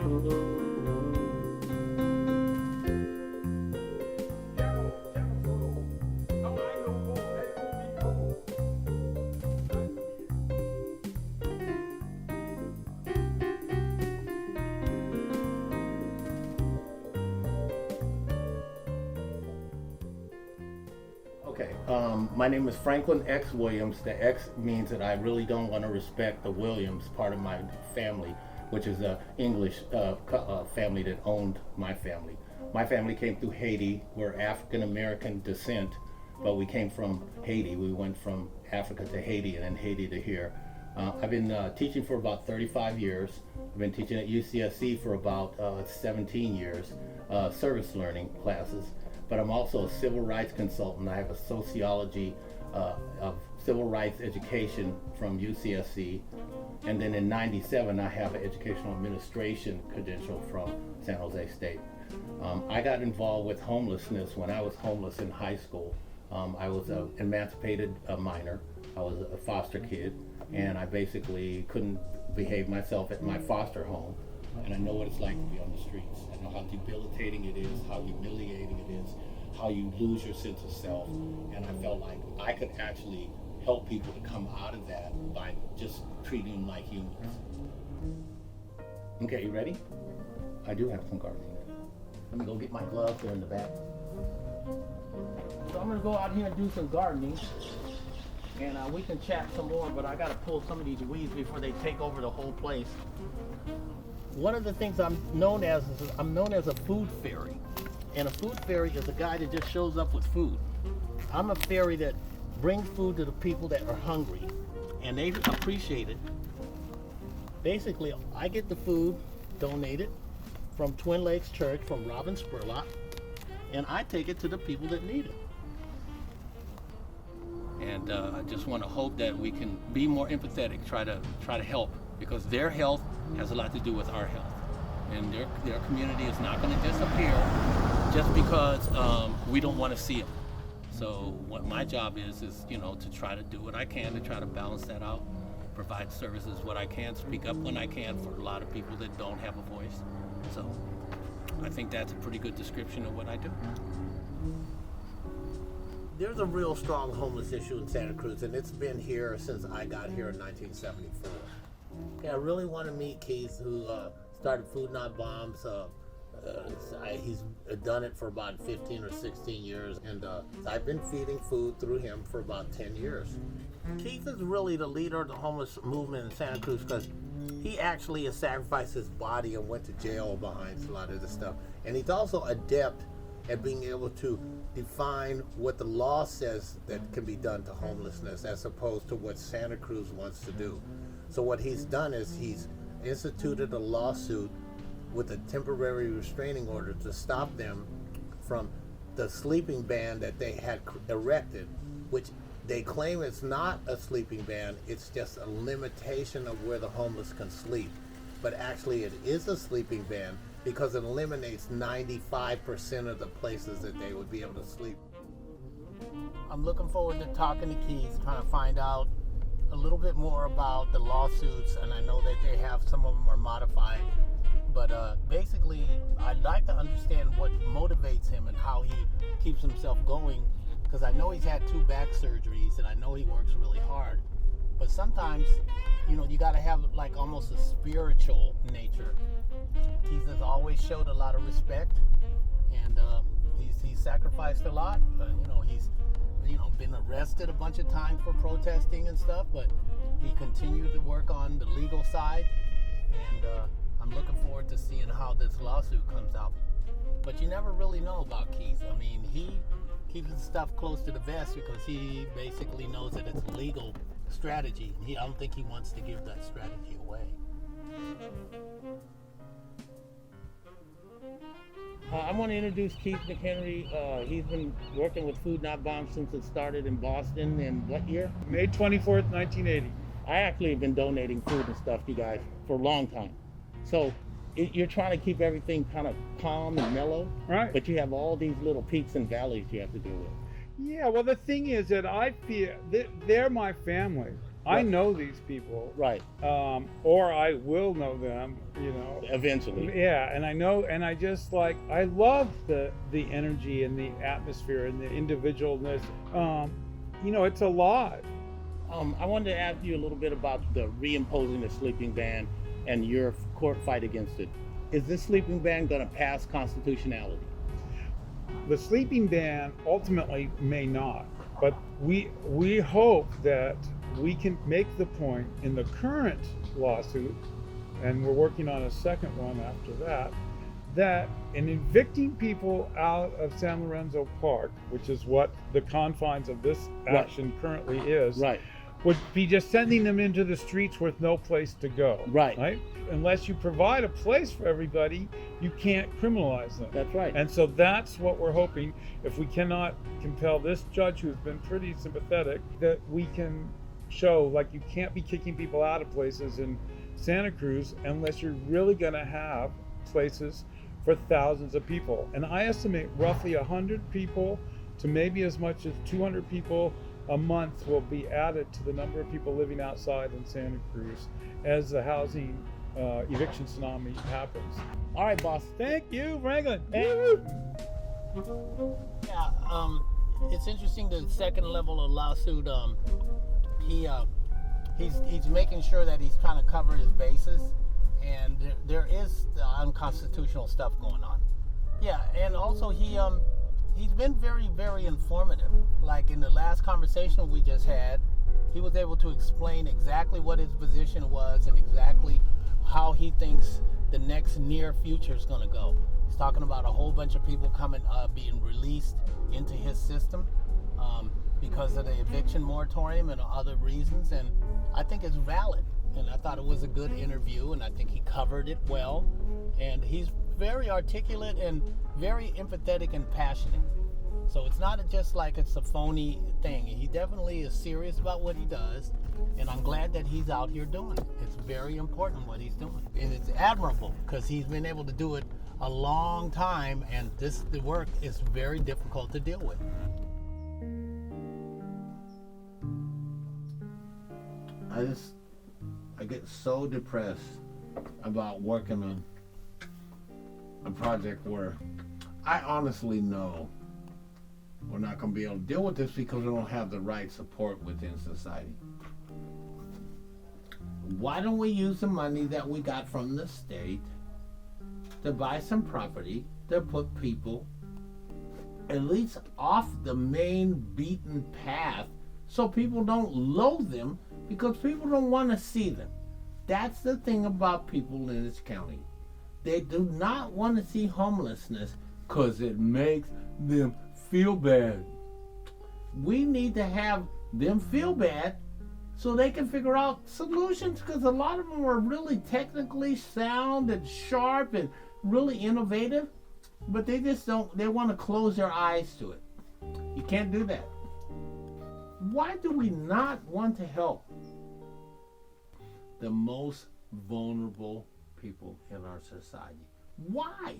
Okay, my name is Franklin X. Williams. The X means that I really don't want to respect the Williams part of my family, which is an English family that owned my family. My family came through Haiti. We're African-American descent, but we came from Haiti. We went from Africa to Haiti and then Haiti to here. I've been teaching for about 35 years. I've been teaching at UCSC for about 17 years, service learning classes. But I'm also a civil rights consultant. I have a sociology of civil rights education from UCSC. And then in '97, I have an educational administration credential from San Jose State. I got involved with homelessness when I was homeless in high school. I was an emancipated minor. I was a foster kid, and I basically couldn't behave myself at my foster home. And I know what it's like to be on the streets. I know how debilitating it is, how humiliating it is, how you lose your sense of self. And I felt like I could actually help people to come out of that by just treating them like humans. Okay, you ready? I do have some gardening. Let me go get my gloves. They're in the back. So I'm gonna go out here and do some gardening. And we can chat some more, but I gotta pull some of these weeds before they take over the whole place. One of the things I'm known as a food fairy. And a food fairy is a guy that just shows up with food. I'm a fairy that brings food to the people that are hungry, and they appreciate it. Basically, I get the food donated from Twin Lakes Church, from Robin Spurlock, and I take it to the people that need it. And I just want to hope that we can be more empathetic, try to help, because their health has a lot to do with our health. And their community is not going to disappear just because we don't want to see them. So what my job is to try to do what I can to try to balance that out, provide services what I can, speak up when I can for a lot of people that don't have a voice. So I think that's a pretty good description of what I do. There's a real strong homeless issue in Santa Cruz, and it's been here since I got here in 1974. Okay, I really want to meet Keith, who started Food Not Bombs. He's done it for about 15 or 16 years, and I've been feeding food through him for about 10 years. Keith is really the leader of the homeless movement in Santa Cruz because he actually has sacrificed his body and went to jail behind a lot of this stuff. And he's also adept at being able to define what the law says that can be done to homelessness as opposed to what Santa Cruz wants to do. So what he's done is he's instituted a lawsuit with a temporary restraining order to stop them from the sleeping ban that they had erected, which they claim it's not a sleeping ban, it's just a limitation of where the homeless can sleep. But actually it is a sleeping ban because it eliminates 95% of the places that they would be able to sleep. I'm looking forward to talking to Keith, trying to find out a little bit more about the lawsuits, and I know that they have, some of them are modified. But basically, I'd like to understand what motivates him and how he keeps himself going, because I know he's had 2 back surgeries, and I know he works really hard. But sometimes, you got to have like almost a spiritual nature. Keith has always showed a lot of respect, and he's sacrificed a lot. He's been arrested a bunch of times for protesting and stuff, but he continued to work on the legal side, and I'm looking forward to seeing how this lawsuit comes out. But you never really know about Keith. I mean, he keeps his stuff close to the vest because he basically knows that it's a legal strategy. I don't think he wants to give that strategy away. I want to introduce Keith McHenry. He's been working with Food Not Bombs since it started in Boston in what year? May 24th, 1980. I actually have been donating food and stuff to you guys for a long time. So you're trying to keep everything kind of calm and mellow, right? But you have all these little peaks and valleys you have to deal with. Yeah, well, the thing is that I feel they're my family. I Right. know these people, Right. or I will know them, you know. Eventually. Yeah, and I know, and I just like, I love the energy and the atmosphere and the individualness. You know, it's alive. I wanted to ask you a little bit about the reimposing the sleeping ban and your court fight against it. Is this sleeping ban going to pass constitutionality? The sleeping ban ultimately may not, but we hope that we can make the point in the current lawsuit, and we're working on a second one after that, that in evicting people out of San Lorenzo Park, which is what the confines of this action currently is, Right. would be just sending them into the streets with no place to go. Right. Unless you provide a place for everybody, you can't criminalize them. That's right. And so that's what we're hoping. If we cannot compel this judge, who's been pretty sympathetic, that we can show, like, you can't be kicking people out of places in Santa Cruz unless you're really going to have places for thousands of people. And I estimate roughly 100 people to maybe as much as 200 people a month will be added to the number of people living outside in Santa Cruz as the housing eviction tsunami happens. All right, boss. Thank you, Franklin. Hey. Yeah, it's interesting. The second level of lawsuit, he's making sure that he's trying to cover his bases, and there is unconstitutional stuff going on. Yeah, and also he's been very, very informative. Like in the last conversation we just had, he was able to explain exactly what his position was and exactly how he thinks the next near future is going to go. He's talking about a whole bunch of people being released into his system because of the eviction moratorium and other reasons, and I think it's valid. And I thought it was a good interview, and I think he covered it well. And he's very articulate and very empathetic and passionate. So it's not just like it's a phony thing. He definitely is serious about what he does, and I'm glad that he's out here doing it. It's very important what he's doing. And it's admirable because he's been able to do it a long time, and the work is very difficult to deal with. I get so depressed about working on a project where I honestly know we're not going to be able to deal with this because we don't have the right support within society. Why don't we use the money that we got from the state to buy some property to put people at least off the main beaten path so people don't loathe them, because people don't want to see them. That's the thing about people in this county. They do not want to see homelessness because it makes them feel bad. We need to have them feel bad so they can figure out solutions, because a lot of them are really technically sound and sharp and really innovative, but they just don't, they want to close their eyes to it. You can't do that. Why do we not want to help the most vulnerable people in our society? Why?